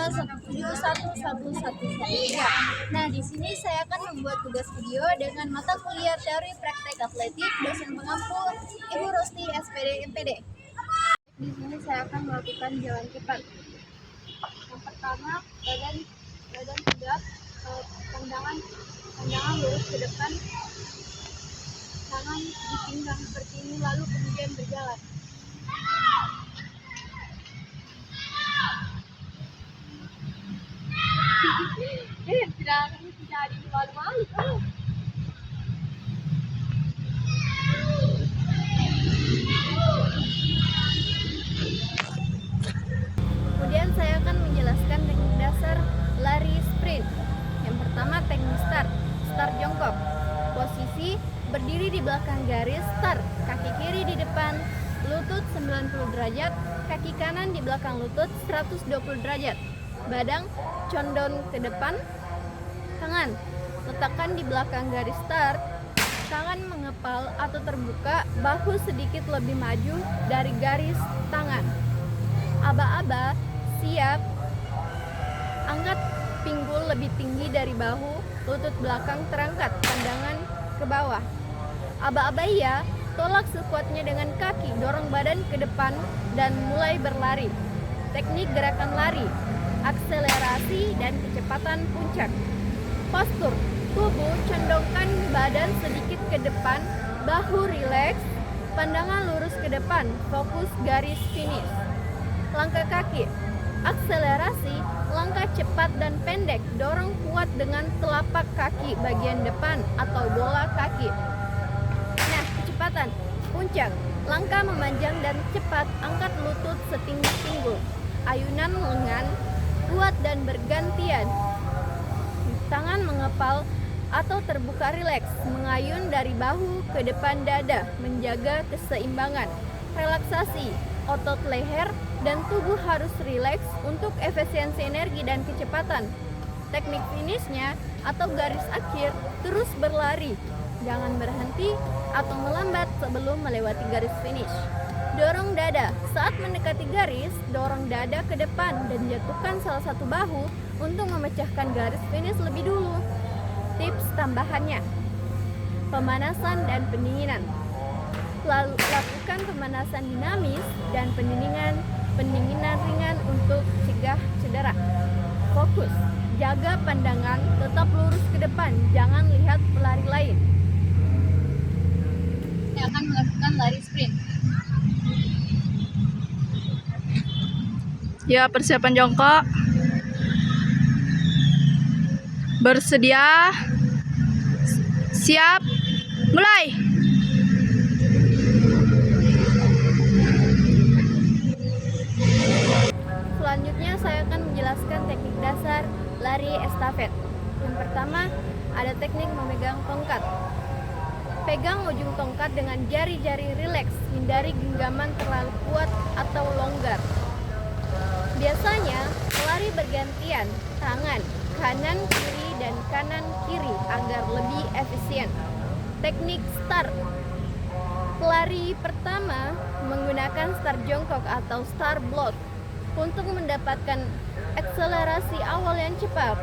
1711113. Nah, di sini saya akan membuat tugas video dengan mata kuliah teori praktek atletik dosen pengampu Ibu Rosti SPD MPD. Di sini saya akan melakukan jalan cepat. Yang pertama, badan tegak, pandangan lurus ke depan, tangan di pinggang seperti ini, lalu kemudian berjalan. Tidak jadi malu-malu. Kemudian saya akan menjelaskan teknik dasar lari sprint. Yang pertama, teknik start jongkok. Posisi berdiri di belakang garis start, kaki kiri di depan lutut 90 derajat, kaki kanan di belakang lutut 120 derajat. Badan condong ke depan, tangan letakkan di belakang garis start, tangan mengepal atau terbuka, bahu sedikit lebih maju dari garis tangan. Aba-aba siap, angkat pinggul lebih tinggi dari bahu, lutut belakang terangkat, pandangan ke bawah. Aba-aba iya, tolak sekuatnya dengan kaki, dorong badan ke depan dan mulai berlari. Teknik gerakan lari, akselerasi dan kecepatan puncak. Postur tubuh, condongkan badan sedikit ke depan, bahu rileks, pandangan lurus ke depan, fokus garis finish. Langkah kaki, akselerasi, langkah cepat dan pendek, dorong kuat dengan telapak kaki bagian depan atau bola kaki. Nah, kecepatan puncak, langkah memanjang dan cepat, angkat lutut setinggi pinggul, ayunan lengan kuat dan bergantian, tangan mengepal atau terbuka rileks, mengayun dari bahu ke depan dada, menjaga keseimbangan. Relaksasi, otot leher dan tubuh harus rileks untuk efisiensi energi dan kecepatan. Teknik finishnya atau garis akhir, terus berlari, jangan berhenti atau melambat sebelum melewati garis finish. Dorong dada, saat mendekati garis, dorong dada ke depan dan jatuhkan salah satu bahu untuk memecahkan garis finish lebih dulu. Tips tambahannya, pemanasan dan pendinginan. Lakukan pemanasan dinamis dan pendinginan ringan untuk cegah cedera. Fokus, jaga pandangan, tetap lurus ke depan, jangan lihat pelari lain. Saya akan melakukan lari sprint. Ya, persiapan jongkok. Bersedia. Siap. Mulai. Selanjutnya saya akan menjelaskan teknik dasar lari estafet. Yang pertama, ada teknik memegang tongkat. Pegang ujung tongkat dengan jari-jari rileks, hindari genggaman terlalu kuat atau longgar. Biasanya, pelari bergantian, tangan kanan kiri dan kanan kiri agar lebih efisien. Teknik start. Pelari pertama menggunakan start jongkok atau start block untuk mendapatkan akselerasi awal yang cepat.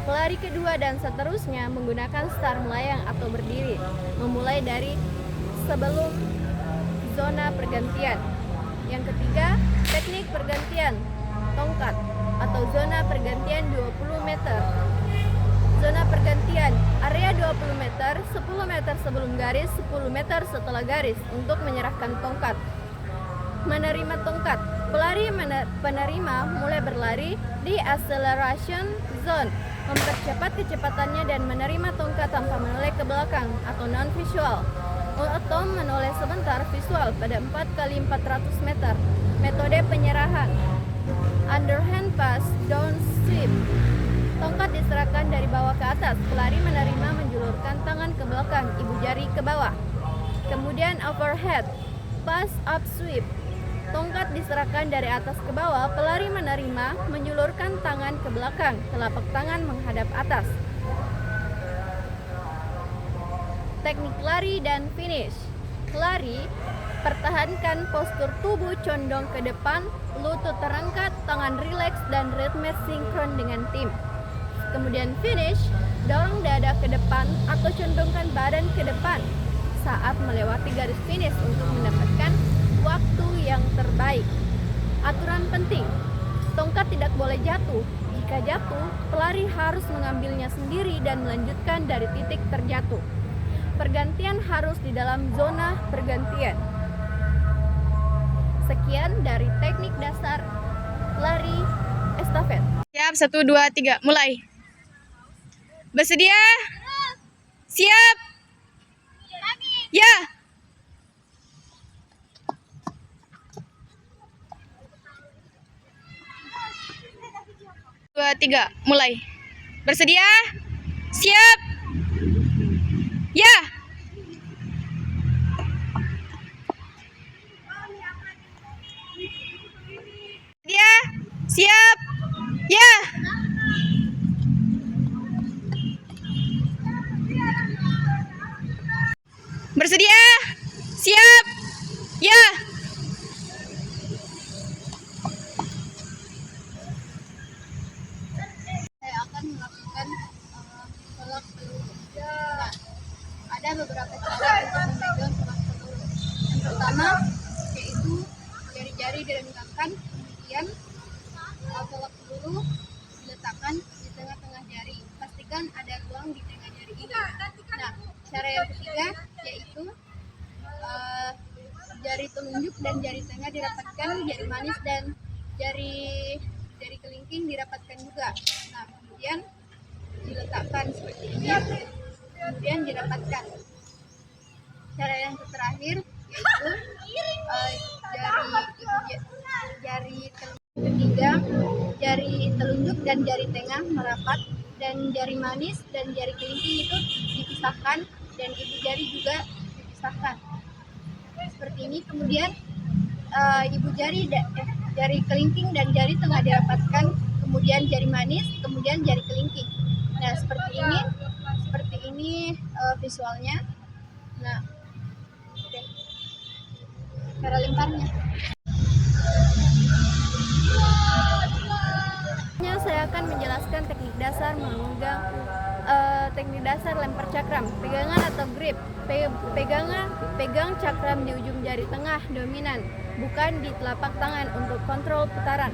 Pelari kedua dan seterusnya menggunakan start melayang atau berdiri, memulai dari sebelum zona pergantian. Yang ketiga, teknik pergantian tongkat atau zona pergantian 20 meter. Zona pergantian, area 20 meter, 10 meter sebelum garis, 10 meter setelah garis untuk menyerahkan tongkat. Menerima tongkat, pelari penerima mulai berlari di acceleration zone, mempercepat kecepatannya dan menerima tongkat tanpa menoleh ke belakang atau non-visual, atau menoleh sebentar visual pada 4 kali 400 meter. Metode penyerahan, underhand pass, down sweep. Tongkat diserahkan dari bawah ke atas, pelari menerima menjulurkan tangan ke belakang, ibu jari ke bawah. Kemudian overhead pass, up sweep. Tongkat diserahkan dari atas ke bawah, pelari menerima menjulurkan tangan ke belakang, telapak tangan menghadap atas. Teknik lari dan finish. Lari, pertahankan postur tubuh condong ke depan, lutut terangkat, tangan rileks, dan ritme sinkron dengan tim. Kemudian finish, dorong dada ke depan atau condongkan badan ke depan saat melewati garis finish untuk mendapatkan waktu yang terbaik. Aturan penting, tongkat tidak boleh jatuh. Jika jatuh, pelari harus mengambilnya sendiri dan melanjutkan dari titik terjatuh. Pergantian harus di dalam zona pergantian. Sekian dari teknik dasar lari estafet. Siap, 1, 2, 3, mulai. Bersedia? Siap? Ya. Dua, tiga, mulai. Bersedia? Siap? Ya. Bersedia? Siap? Ya. Bersedia? Siap? Ya. Saya akan melakukan tolak peluru. Nah, ada beberapa cara untuk memegang tolak peluru. Yang pertama yaitu jari-jari direnggakan, kemudian tolak peluru diletakkan di tengah-tengah jari. Pastikan ada ruang di tengah jari ini. Nah, cara yang ketiga yaitu jari telunjuk dan jari tengah dirapatkan, jari manis dan jari kelingking dirapatkan juga. Nah, kemudian diletakkan seperti ini, kemudian dirapatkan. Cara yang terakhir yaitu jari telunjuk dan jari tengah merapat, dan jari manis dan jari kelingking itu dipisahkan, dan ibu jari juga dipisahkan seperti ini. Kemudian jari kelingking dan jari tengah dirapatkan, kemudian jari manis, kemudian jari kelingking. Nah, seperti ini visualnya. Nah, oke. Cara lemparnya. Saya akan menjelaskan teknik dasar memegang teknik dasar lempar cakram, pegangan atau grip. Pegang cakram di ujung jari tengah dominan, bukan di telapak tangan untuk kontrol putaran.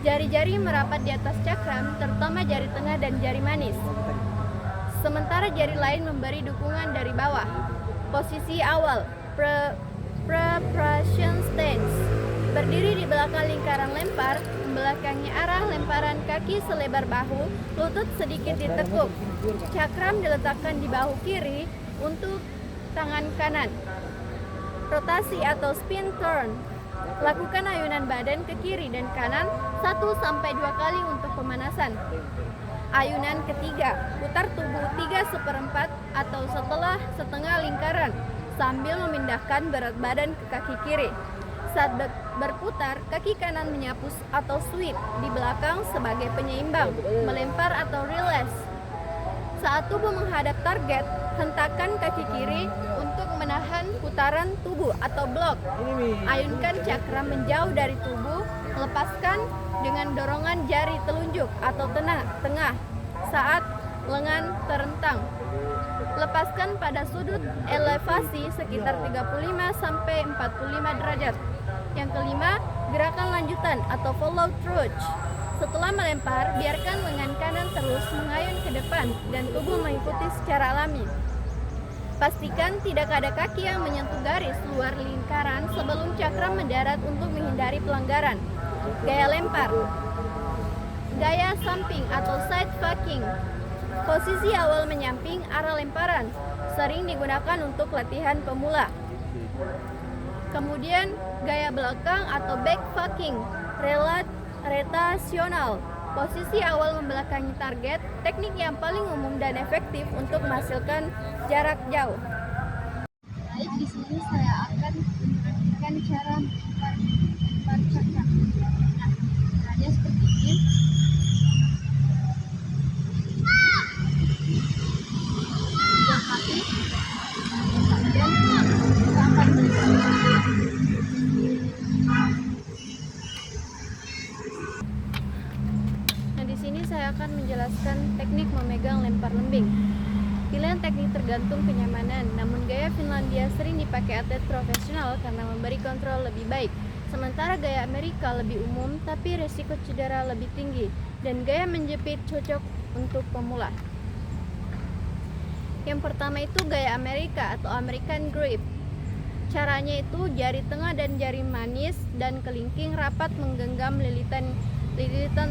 Jari-jari merapat di atas cakram, terutama jari tengah dan jari manis. Sementara jari lain memberi dukungan dari bawah. Posisi awal, preparation stance. Berdiri di belakang lingkaran lempar, membelakangi arah lemparan kaki selebar bahu, lutut sedikit ditekuk. Cakram diletakkan di bahu kiri untuk tangan kanan. Rotasi atau spin turn. Lakukan ayunan badan ke kiri dan kanan 1-2 kali untuk pemanasan. Ayunan ketiga, putar tubuh 3/4 atau setengah lingkaran sambil memindahkan berat badan ke kaki kiri. Saat berputar, kaki kanan menyapu atau sweep di belakang sebagai penyeimbang, melempar atau release. Saat tubuh menghadap target, hentakkan kaki kiri untuk menahan putaran tubuh atau block. Ayunkan cakram menjauh dari tubuh, lepaskan dengan dorongan jari telunjuk atau tengah saat lengan terentang. Lepaskan pada sudut elevasi sekitar 35-45 derajat. Yang kelima, gerakan lanjutan atau follow through. Setelah melempar, biarkan lengan kanan terus mengayun ke depan dan tubuh mengikuti secara alami. Pastikan tidak ada kaki yang menyentuh garis luar lingkaran sebelum cakram mendarat untuk menghindari pelanggaran. Gaya lempar. Gaya samping atau side fucking. Posisi awal menyamping arah lemparan, sering digunakan untuk latihan pemula. Kemudian gaya belakang atau back fucking, rotasional. Posisi awal membelakangi target, teknik yang paling umum dan efektif untuk menghasilkan jarak jauh. Baik, di sini saya akan memperhatikan cara melempar cakram. Nah, caranya seperti ini. Tiga kali, kemudian tergantung kenyamanan. Namun gaya Finlandia sering dipakai atlet profesional karena memberi kontrol lebih baik. Sementara gaya Amerika lebih umum tapi resiko cedera lebih tinggi, dan gaya menjepit cocok untuk pemula. Yang pertama itu gaya Amerika atau American Grip. Caranya itu jari tengah dan jari manis dan kelingking rapat menggenggam lilitan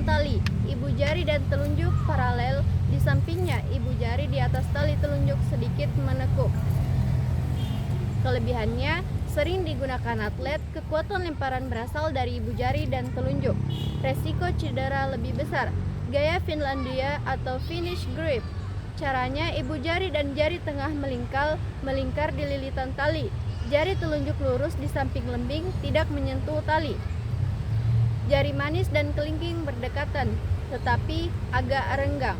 tali. Ibu jari dan telunjuk paralel di sampingnya. Ibu jari di atas tali telunjuk sedikit menekuk. Kelebihannya, sering digunakan atlet, kekuatan lemparan berasal dari ibu jari dan telunjuk. Resiko cedera lebih besar. Gaya Finlandia atau Finnish Grip. Caranya, ibu jari dan jari tengah melingkar di lilitan tali. Jari telunjuk lurus di samping lembing, tidak menyentuh tali. Jari manis dan kelingking berdekatan, tetapi agak renggang.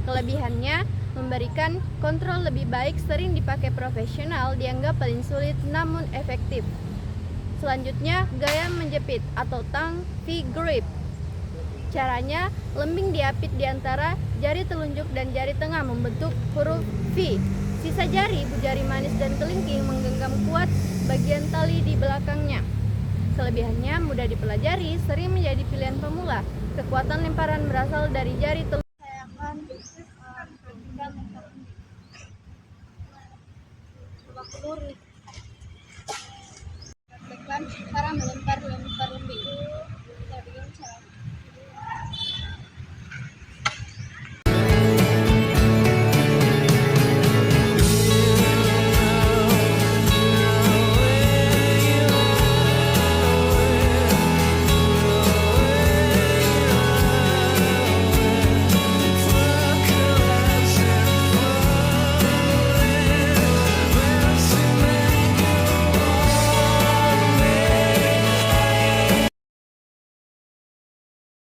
Kelebihannya, memberikan kontrol lebih baik, sering dipakai profesional, dianggap paling sulit namun efektif. Selanjutnya, gaya menjepit atau tongue V-grip. Caranya, lembing diapit di antara jari telunjuk dan jari tengah membentuk huruf V. Sisa jari, ibu jari manis dan kelingking menggenggam kuat bagian tali di belakangnya. Kelebihannya mudah dipelajari, sering menjadi pilihan pemula. Kekuatan lemparan berasal dari jari telunjuk. Saya akan praktikkan lempar lembing. Coba peluru. Praktikkan cara melempar lembing.